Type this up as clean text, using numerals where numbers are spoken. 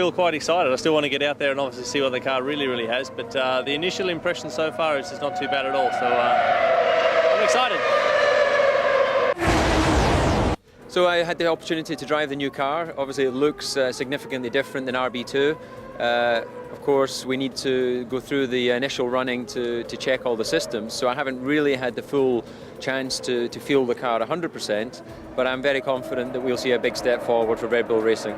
feel quite excited. I still want to get out there and obviously see what the car really has. But the initial impression so far is just not too bad at all. So I'm excited. So I had the opportunity to drive the new car. Obviously it looks significantly different than RB2. Of course we need to go through the initial running to check all the systems, so I haven't really had the full chance to feel the car 100%, but I'm very confident that we'll see a big step forward for Red Bull Racing.